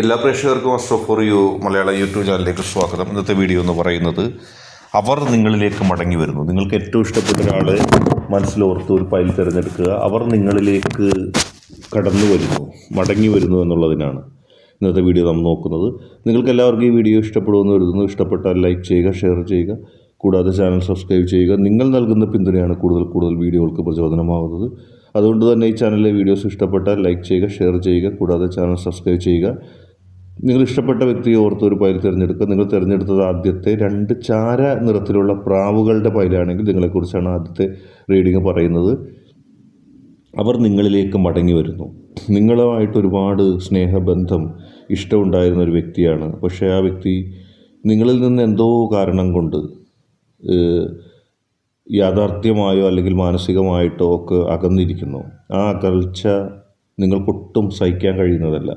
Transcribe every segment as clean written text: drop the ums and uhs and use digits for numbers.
എല്ലാ പ്രേക്ഷകർക്കും astro for you Malayala YouTube ചാനലിലേക്ക് സ്വാഗതം. ഇന്നത്തെ വീഡിയോ എന്ന് പറയുന്നത് അവർ നിങ്ങളിലേക്ക് മടങ്ങി വരുന്നു. നിങ്ങൾക്ക് ഏറ്റവും ഇഷ്ടപ്പെട്ട ഒരാളെ മനസ്സിലോർത്ത് ഒരു ഫയൽ തിരഞ്ഞെടുക്കുക. അവർ നിങ്ങളിലേക്ക് കടന്നു വരുന്നു, മടങ്ങി വരുന്നു എന്നുള്ളതിനാണ് ഇന്നത്തെ വീഡിയോ നമ്മൾ നോക്കുന്നത്. നിങ്ങൾക്ക് എല്ലാവർക്കും ഈ വീഡിയോ ഇഷ്ടപ്പെടുമെന്ന് കരുതുന്നു. ഇഷ്ടപ്പെട്ടാൽ ലൈക്ക് ചെയ്യുക, ഷെയർ ചെയ്യുക, കൂടാതെ ചാനൽ സബ്സ്ക്രൈബ് ചെയ്യുക. നിങ്ങൾ നൽകുന്ന പിന്തുണയാണ് കൂടുതൽ വീഡിയോകൾക്ക് പ്രചോദനമാകുന്നത്. അതുകൊണ്ട് തന്നെ ഈ ചാനലിലെ വീഡിയോസ് ഇഷ്ടപ്പെട്ടാൽ ലൈക്ക് ചെയ്യുക, ഷെയർ ചെയ്യുക, കൂടാതെ ചാനൽ സബ്സ്ക്രൈബ് ചെയ്യുക. നിങ്ങൾ ഇഷ്ടപ്പെട്ട വ്യക്തിയെ ഓർത്ത് ഒരു പൈൽ തിരഞ്ഞെടുക്കുക. നിങ്ങൾ തിരഞ്ഞെടുത്തത് ആദ്യത്തെ 2 ചാര നിറത്തിലുള്ള പ്രാവുകളുടെ പൈലാണെങ്കിൽ നിങ്ങളെക്കുറിച്ചാണ് ആദ്യത്തെ റീഡിങ് പറയുന്നത്. അവർ നിങ്ങളിലേക്ക് മടങ്ങി വരുന്നു. നിങ്ങളുമായിട്ട് ഒരുപാട് സ്നേഹബന്ധം, ഇഷ്ടമുണ്ടായിരുന്ന ഒരു വ്യക്തിയാണ്. പക്ഷേ ആ വ്യക്തി നിങ്ങളിൽ നിന്ന് എന്തോ കാരണം കൊണ്ട് യാഥാർത്ഥ്യമായോ അല്ലെങ്കിൽ മാനസികമായിട്ടോ ഒക്കെ അകന്നിരിക്കുന്നു. ആ അകൽച്ച നിങ്ങൾക്കൊട്ടും സഹിക്കാൻ കഴിയുന്നതല്ല.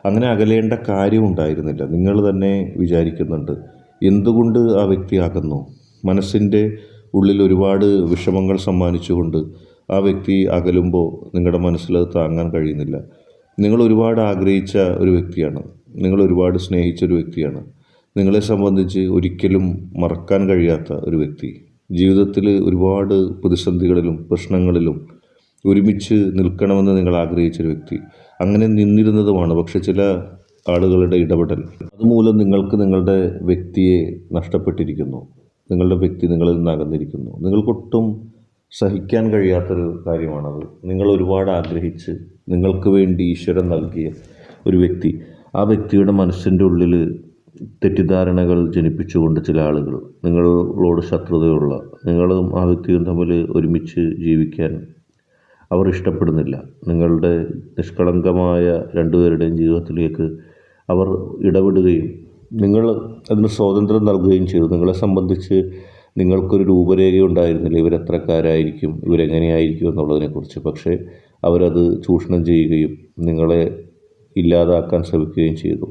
അങ്ങനെ അകലേണ്ട കാര്യമുണ്ടായിരുന്നില്ല. നിങ്ങൾ തന്നെ വിചാരിക്കുന്നുണ്ട് എന്തുകൊണ്ട് ആ വ്യക്തി അകന്നു. മനസ്സിൻ്റെ ഉള്ളിൽ ഒരുപാട് വിഷമങ്ങൾ സമ്മാനിച്ചുകൊണ്ട് ആ വ്യക്തി അകലുമ്പോൾ നിങ്ങളുടെ മനസ്സിലത് താങ്ങാൻ കഴിയുന്നില്ല. നിങ്ങൾ ഒരുപാട് ആഗ്രഹിച്ച ഒരു വ്യക്തിയാണ്, നിങ്ങൾ ഒരുപാട് സ്നേഹിച്ചൊരു വ്യക്തിയാണ്. നിങ്ങളെ സംബന്ധിച്ച് ഒരിക്കലും മറക്കാൻ കഴിയാത്ത ഒരു വ്യക്തി. ജീവിതത്തിൽ ഒരുപാട് പ്രതിസന്ധികളിലും പ്രശ്നങ്ങളിലും ഒരുമിച്ച് നിൽക്കണമെന്ന് നിങ്ങൾ ആഗ്രഹിച്ചൊരു വ്യക്തി. അങ്ങനെ നിന്നിരുന്നതുമാണ്. പക്ഷെ ചില ആളുകളുടെ ഇടപെടൽ അതുമൂലം നിങ്ങൾക്ക് നിങ്ങളുടെ വ്യക്തിയെ നഷ്ടപ്പെട്ടിരിക്കുന്നു. നിങ്ങളുടെ വ്യക്തി നിങ്ങളിൽ നിന്ന് അകന്നിരിക്കുന്നു. നിങ്ങൾക്കൊട്ടും സഹിക്കാൻ കഴിയാത്തൊരു കാര്യമാണത്. നിങ്ങൾ ഒരുപാട് ആഗ്രഹിച്ച് നിങ്ങൾക്ക് വേണ്ടി ഈശ്വരൻ നൽകിയ ഒരു വ്യക്തി, ആ വ്യക്തിയുടെ മനസ്സിൻ്റെ ഉള്ളിൽ തെറ്റിദ്ധാരണകൾ ജനിപ്പിച്ചുകൊണ്ട് ചില ആളുകൾ, നിങ്ങളോട് ശത്രുതയുള്ള, നിങ്ങളും ആ വ്യക്തിയും തമ്മിൽ ഒരുമിച്ച് ജീവിക്കാൻ അവർ ഇഷ്ടപ്പെടുന്നില്ല. നിങ്ങളുടെ നിഷ്കളങ്കമായ രണ്ടുപേരുടെയും ജീവിതത്തിലേക്ക് അവർ ഇടപെടുകയും നിങ്ങൾ അതിന് സ്വാതന്ത്ര്യം നൽകുകയും ചെയ്തു. നിങ്ങളെ സംബന്ധിച്ച് നിങ്ങൾക്കൊരു രൂപരേഖ ഉണ്ടായിരുന്നില്ല, ഇവരെത്രക്കാരായിരിക്കും, ഇവരെങ്ങനെയായിരിക്കും എന്നുള്ളതിനെക്കുറിച്ച്. പക്ഷേ അവരത് ചൂഷണം ചെയ്യുകയും നിങ്ങളെ ഇല്ലാതാക്കാൻ ശ്രമിക്കുകയും ചെയ്തു.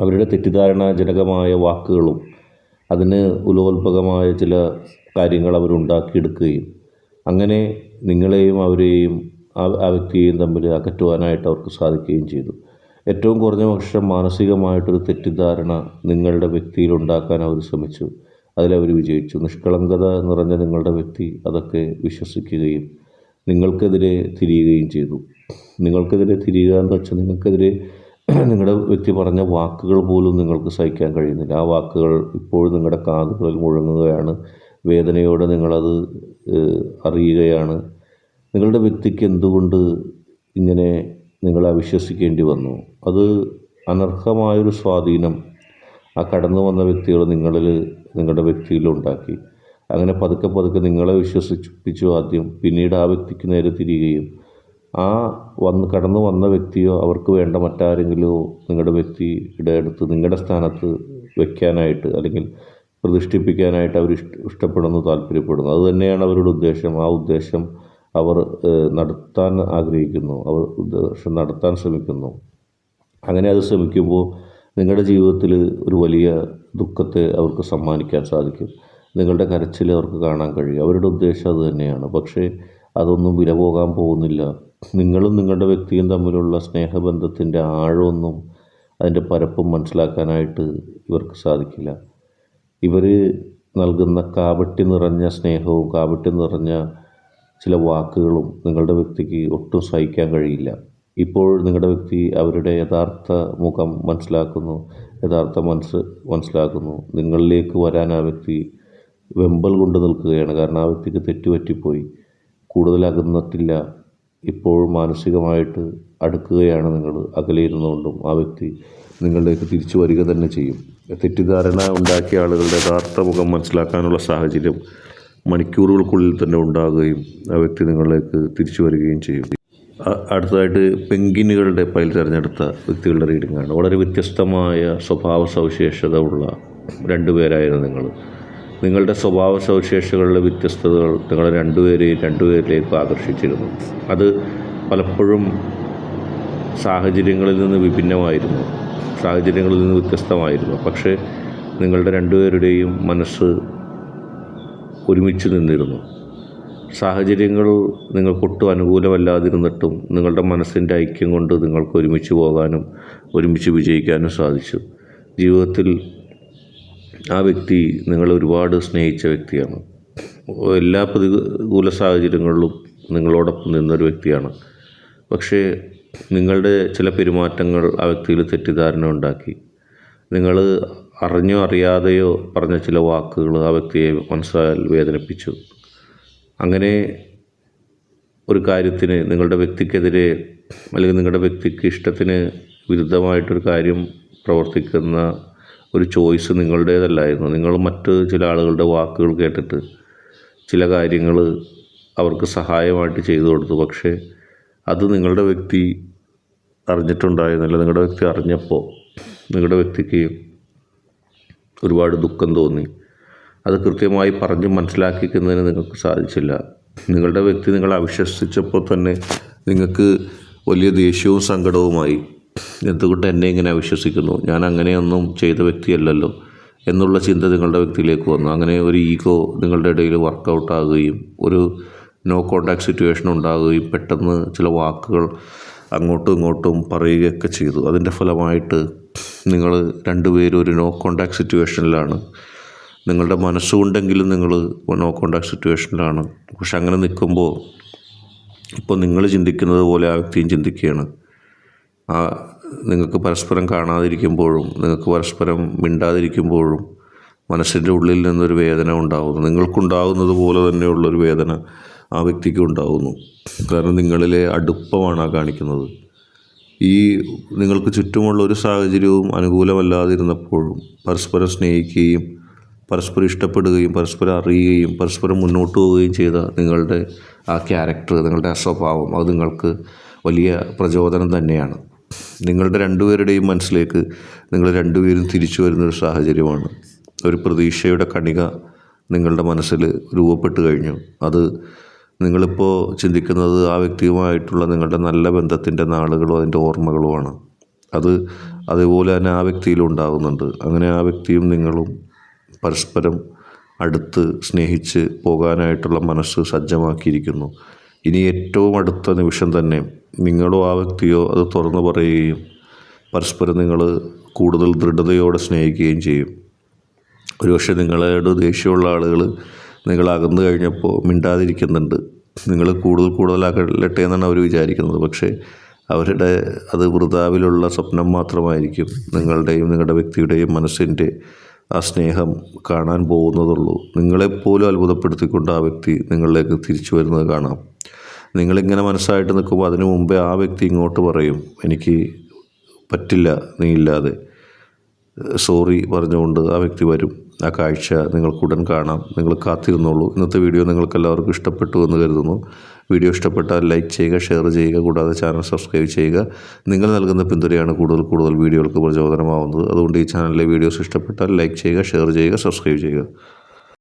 അവരുടെ തെറ്റിദ്ധാരണാജനകമായ വാക്കുകളും അതിന് ഉലോത്ഭകമായ ചില കാര്യങ്ങൾ അവരുണ്ടാക്കിയെടുക്കുകയും അങ്ങനെ നിങ്ങളെയും അവരെയും ആ വ്യക്തിയെയും തമ്മിൽ അകറ്റുവാനായിട്ട് അവർക്ക് സാധിക്കുകയും ചെയ്തു. ഏറ്റവും കുറഞ്ഞ പക്ഷം മാനസികമായിട്ടൊരു തെറ്റിദ്ധാരണ നിങ്ങളുടെ വ്യക്തിയിൽ ഉണ്ടാക്കാൻ അവർ ശ്രമിച്ചു. അതിലവർ വിജയിച്ചു. നിഷ്കളങ്കത നിറഞ്ഞ നിങ്ങളുടെ വ്യക്തി അതൊക്കെ വിശ്വസിക്കുകയും നിങ്ങൾക്കെതിരെ തിരിയുകയും ചെയ്തു. നിങ്ങൾക്കെതിരെ തിരിയുക എന്ന് വെച്ചാൽ നിങ്ങൾക്കെതിരെ നിങ്ങളുടെ വ്യക്തി പറഞ്ഞ വാക്കുകൾ പോലും നിങ്ങൾക്ക് സഹിക്കാൻ കഴിയുന്നില്ല. ആ വാക്കുകൾ ഇപ്പോഴും നിങ്ങളുടെ കാതുകളിൽ മുഴങ്ങുകയാണ്. വേദനയോടെ നിങ്ങളത് അറിയുകയാണ്. നിങ്ങളുടെ വ്യക്തിക്ക് എന്തുകൊണ്ട് ഇങ്ങനെ നിങ്ങളെ അവിശ്വസിക്കേണ്ടി വന്നു. അത് അനർഹമായൊരു സ്വാധീനം ആ കടന്നു വന്ന വ്യക്തികൾ നിങ്ങളുടെ വ്യക്തിയിലുണ്ടാക്കി. അങ്ങനെ പതുക്കെ നിങ്ങളെ വിശ്വസിപ്പിച്ചു ആദ്യം. പിന്നീട് ആ വ്യക്തിക്ക് നേരെ തിരിയുകയും ആ കടന്നു വന്ന വ്യക്തിയോ അവർക്ക് വേണ്ട മറ്റാരെങ്കിലോ നിങ്ങളുടെ വ്യക്തിയുടെ അടുത്ത് നിങ്ങളുടെ സ്ഥാനത്ത് വയ്ക്കാനായിട്ട് അല്ലെങ്കിൽ പ്രതിഷ്ഠിപ്പിക്കാനായിട്ട് അവർ ഇഷ്ടപ്പെടുന്നു, താല്പര്യപ്പെടുന്നു. അതുതന്നെയാണ് അവരുടെ ഉദ്ദേശം. ആ ഉദ്ദേശം അവർ നടത്താൻ ആഗ്രഹിക്കുന്നു, അവർ ഉദ്ദേശം നടത്താൻ ശ്രമിക്കുന്നു. അങ്ങനെ അത് ശ്രമിക്കുമ്പോൾ നിങ്ങളുടെ ജീവിതത്തിൽ ഒരു വലിയ ദുഃഖത്തെ അവർക്ക് സമ്മാനിക്കാൻ സാധിക്കും. നിങ്ങളുടെ കരച്ചിൽ അവർക്ക് കാണാൻ കഴിയും. അവരുടെ ഉദ്ദേശം അത് തന്നെയാണ്. പക്ഷേ അതൊന്നും വില പോകാൻ പോകുന്നില്ല. നിങ്ങളും നിങ്ങളുടെ വ്യക്തിയും തമ്മിലുള്ള സ്നേഹബന്ധത്തിൻ്റെ ആഴമൊന്നും അതിൻ്റെ പരപ്പും മനസ്സിലാക്കാനായിട്ട് ഇവർക്ക് സാധിക്കില്ല. ഇവർ നൽകുന്ന കാപട്യം നിറഞ്ഞ സ്നേഹവും കാപട്യം നിറഞ്ഞ ചില വാക്കുകളും നിങ്ങളുടെ വ്യക്തിക്ക് ഒട്ടും സഹിക്കാൻ കഴിയില്ല. ഇപ്പോൾ നിങ്ങളുടെ വ്യക്തി അവരുടെ യഥാർത്ഥ മുഖം മനസ്സിലാക്കുന്നു, യഥാർത്ഥ മനസ്സിലാക്കുന്നു. നിങ്ങളിലേക്ക് വരാൻ ആ വ്യക്തി വെമ്പൽ കൊണ്ട് നിൽക്കുകയാണ്. കാരണം ആ വ്യക്തിക്ക് തെറ്റുപറ്റിപ്പോയി. കൂടുതൽ അകന്നിട്ടില്ല. ഇപ്പോൾ മാനസികമായിട്ട് അടുക്കുകയാണ്. നിങ്ങൾ അകലെയിരുന്നുകൊണ്ടും ആ വ്യക്തി നിങ്ങളിലേക്ക് തിരിച്ചു വരിക തന്നെ ചെയ്യും. തെറ്റിദ്ധാരണ ഉണ്ടാക്കിയ ആളുകളുടെ യഥാർത്ഥ മുഖം മനസ്സിലാക്കാനുള്ള സാഹചര്യം മണിക്കൂറുകൾക്കുള്ളിൽ തന്നെ ഉണ്ടാകുകയും ആ വ്യക്തി നിങ്ങളിലേക്ക് തിരിച്ചു വരികയും ചെയ്യും. അടുത്തതായിട്ട് പെൻഗ്വിനുകളുടെ പൈൽ തിരഞ്ഞെടുത്ത വ്യക്തികളുടെ റീഡിങ്ങാണ്. വളരെ വ്യത്യസ്തമായ സ്വഭാവ സവിശേഷത ഉള്ള 2 പേരായിരുന്നു നിങ്ങൾ. നിങ്ങളുടെ സ്വഭാവ സവിശേഷതകളുടെ വ്യത്യസ്തതകൾ നിങ്ങളെ രണ്ടുപേരിലേക്ക് ആകർഷിച്ചിരുന്നു. അത് പലപ്പോഴും സാഹചര്യങ്ങളിൽ നിന്ന് വിഭിന്നമായിരുന്നു, സാഹചര്യങ്ങളിൽ നിന്ന് വ്യത്യസ്തമായിരുന്നു. പക്ഷേ നിങ്ങളുടെ 2 പേരുടെയും മനസ്സ് ഒരുമിച്ച് നിന്നിരുന്നു. സാഹചര്യങ്ങൾ നിങ്ങൾക്കൊട്ടും അനുകൂലമല്ലാതിരുന്നിട്ടും നിങ്ങളുടെ മനസ്സിൻ്റെ ഐക്യം കൊണ്ട് നിങ്ങൾക്ക് ഒരുമിച്ച് പോകാനും ഒരുമിച്ച് വിജയിക്കാനും സാധിച്ചു. ജീവിതത്തിൽ ആ വ്യക്തി നിങ്ങളെ ഒരുപാട് സ്നേഹിച്ച വ്യക്തിയാണ്. എല്ലാ പ്രതികൂല സാഹചര്യങ്ങളിലും നിങ്ങളോടൊപ്പം നിന്നൊരു വ്യക്തിയാണ്. പക്ഷേ നിങ്ങളുടെ ചില പെരുമാറ്റങ്ങൾ ആ വ്യക്തിയിൽ തെറ്റിദ്ധാരണ ഉണ്ടാക്കി. നിങ്ങൾ അറിഞ്ഞോ അറിയാതെയോ പറഞ്ഞ ചില വാക്കുകൾ ആ വ്യക്തിയെ മനസ്സിൽ വേദനിപ്പിച്ചു. അങ്ങനെ ഒരു കാര്യത്തിന് നിങ്ങളുടെ വ്യക്തിക്കെതിരെ അല്ലെങ്കിൽ നിങ്ങളുടെ വ്യക്തിക്ക് ഇഷ്ടത്തിന് വിരുദ്ധമായിട്ടൊരു കാര്യം പ്രവർത്തിക്കുന്ന ഒരു ചോയ്സ് നിങ്ങളുടേതല്ലായിരുന്നു. നിങ്ങൾ മറ്റ് ചില ആളുകളുടെ വാക്കുകൾ കേട്ടിട്ട് ചില കാര്യങ്ങൾ അവർക്ക് സഹായമായിട്ട് ചെയ്തു കൊടുത്തു. പക്ഷേ അത് നിങ്ങളുടെ വ്യക്തി അറിഞ്ഞിട്ടുണ്ടായിരുന്നില്ല. നിങ്ങളുടെ വ്യക്തി അറിഞ്ഞപ്പോൾ നിങ്ങളുടെ വ്യക്തിക്ക് ഒരുപാട് ദുഃഖം തോന്നി. അത് കൃത്യമായി പറഞ്ഞ് മനസ്സിലാക്കിക്കുന്നതിന് നിങ്ങൾക്ക് സാധിച്ചില്ല. നിങ്ങളുടെ വ്യക്തി നിങ്ങളെ അവിശ്വസിച്ചപ്പോൾ തന്നെ നിങ്ങൾക്ക് വലിയ ദേഷ്യവും സങ്കടവുമായി. എന്തുകൊണ്ട് എന്നെ ഇങ്ങനെ അവിശ്വസിക്കുന്നു, ഞാൻ അങ്ങനെയൊന്നും ചെയ്ത വ്യക്തിയല്ലല്ലോ എന്നുള്ള ചിന്ത നിങ്ങളുടെ വ്യക്തിയിലേക്ക് വന്നു. അങ്ങനെ ഒരു ഈഗോ നിങ്ങളുടെ ഇടയിൽ വർക്കൗട്ട് ആകുകയും ഒരു നോ കോണ്ടാക്ട് സിറ്റുവേഷൻ ഉണ്ടാകുകയും പെട്ടെന്ന് ചില വാക്കുകൾ അങ്ങോട്ടും ഇങ്ങോട്ടും പറയുകയൊക്കെ ചെയ്തു. അതിൻ്റെ ഫലമായിട്ട് നിങ്ങൾ രണ്ടുപേരും ഒരു നോ കോണ്ടാക്ട് സിറ്റുവേഷനിലാണ്. നിങ്ങളുടെ മനസ്സുകൊണ്ടെങ്കിലും നിങ്ങൾ നോ കോണ്ടാക്ട് സിറ്റുവേഷനിലാണ്. പക്ഷെ അങ്ങനെ നിൽക്കുമ്പോൾ ഇപ്പോൾ നിങ്ങൾ ചിന്തിക്കുന്നത് പോലെ ആ വ്യക്തിയും ചിന്തിക്കുകയാണ്. നിങ്ങൾക്ക് പരസ്പരം കാണാതിരിക്കുമ്പോഴും നിങ്ങൾക്ക് പരസ്പരം മിണ്ടാതിരിക്കുമ്പോഴും മനസ്സിൻ്റെ ഉള്ളിൽ നിന്നൊരു വേദന ഉണ്ടാകുന്നു. നിങ്ങൾക്കുണ്ടാകുന്നത് പോലെ തന്നെയുള്ളൊരു വേദന ആ വ്യക്തിക്ക് ഉണ്ടാകുന്നു. കാരണം നിങ്ങളിലെ അടുപ്പമാണ് ആ കാണിക്കുന്നത്. ഈ നിങ്ങൾക്ക് ചുറ്റുമുള്ള ഒരു സാഹചര്യവും അനുകൂലമല്ലാതിരുന്നപ്പോഴും പരസ്പരം സ്നേഹിക്കുകയും പരസ്പരം ഇഷ്ടപ്പെടുകയും പരസ്പരം അറിയുകയും പരസ്പരം മുന്നോട്ട് പോവുകയും ചെയ്ത നിങ്ങളുടെ ആ ക്യാരക്ടർ, നിങ്ങളുടെ ആ സ്വഭാവം, അത് നിങ്ങൾക്ക് വലിയ പ്രചോദനം തന്നെയാണ്. നിങ്ങളുടെ രണ്ടുപേരുടെയും മനസ്സിലേക്ക് നിങ്ങൾ രണ്ടുപേരും തിരിച്ചു വരുന്നൊരു സാഹചര്യമാണ്. ഒരു പ്രതീക്ഷയുടെ കണിക നിങ്ങളുടെ മനസ്സിൽ രൂപപ്പെട്ട് കഴിഞ്ഞു. അത് നിങ്ങളിപ്പോൾ ചിന്തിക്കുന്നത് ആ വ്യക്തിയുമായിട്ടുള്ള നിങ്ങളുടെ നല്ല ബന്ധത്തിൻ്റെ നാളുകളും അതിൻ്റെ ഓർമ്മകളുമാണ്. അത് അതേപോലെ തന്നെ ആ വ്യക്തിയിലും ഉണ്ടാകുന്നുണ്ട്. അങ്ങനെ ആ വ്യക്തിയും നിങ്ങളും പരസ്പരം അടുത്ത് സ്നേഹിച്ച് പോകാനായിട്ടുള്ള മനസ്സ് സജ്ജമാക്കിയിരിക്കുന്നു. ഇനി ഏറ്റവും അടുത്ത നിമിഷം തന്നെ നിങ്ങളോ ആ വ്യക്തിയോ അത് തുറന്നു പറയുകയും പരസ്പരം നിങ്ങൾ കൂടുതൽ ദൃഢതയോടെ സ്നേഹിക്കുകയും ചെയ്യും. ഒരുപക്ഷെ നിങ്ങളോട് ദേഷ്യമുള്ള ആളുകൾ നിങ്ങൾ അകന്നു കഴിഞ്ഞപ്പോൾ മിണ്ടാതിരിക്കുന്നുണ്ട്. നിങ്ങൾ കൂടുതൽ അകലട്ടെ എന്നാണ് അവർ വിചാരിക്കുന്നത്. പക്ഷേ അവരുടെ അത് വൃഥാവിലുള്ള സ്വപ്നം മാത്രമായിരിക്കും. നിങ്ങളുടെയും നിങ്ങളുടെ വ്യക്തിയുടെയും മനസ്സിൻ്റെ ആ സ്നേഹം കാണാൻ പോകുന്നതുള്ളൂ. നിങ്ങളെപ്പോലും അത്ഭുതപ്പെടുത്തിക്കൊണ്ട് ആ വ്യക്തി നിങ്ങളിലേക്ക് തിരിച്ചു വരുന്നത് കാണാം. നിങ്ങളിങ്ങനെ മനസ്സായിട്ട് നിൽക്കുമ്പോൾ അതിനു മുമ്പേ ആ വ്യക്തി ഇങ്ങോട്ട് പറയും, എനിക്ക് പറ്റില്ല നീ ഇല്ലാതെ, സോറി പറഞ്ഞുകൊണ്ട് ആ വ്യക്തി വരും. ആ കാഴ്ച നിങ്ങൾക്കുടൻ കാണാം. നിങ്ങൾ കാത്തിരുന്നോളൂ. ഇന്നത്തെ വീഡിയോ നിങ്ങൾക്കെല്ലാവർക്കും ഇഷ്ടപ്പെട്ടു എന്ന് കരുതുന്നു. വീഡിയോ ഇഷ്ടപ്പെട്ടാൽ ലൈക്ക് ചെയ്യുക, ഷെയർ ചെയ്യുക, കൂടാതെ ചാനൽ സബ്സ്ക്രൈബ് ചെയ്യുക. നിങ്ങൾ നൽകുന്ന പിന്തുണയാണ് കൂടുതൽ വീഡിയോകൾക്ക് പ്രചോദനമാവുന്നത്. അതുകൊണ്ട് ഈ ചാനലിലെ വീഡിയോസ് ഇഷ്ടപ്പെട്ടാൽ ലൈക്ക് ചെയ്യുക, ഷെയർ ചെയ്യുക, സബ്സ്ക്രൈബ് ചെയ്യുക.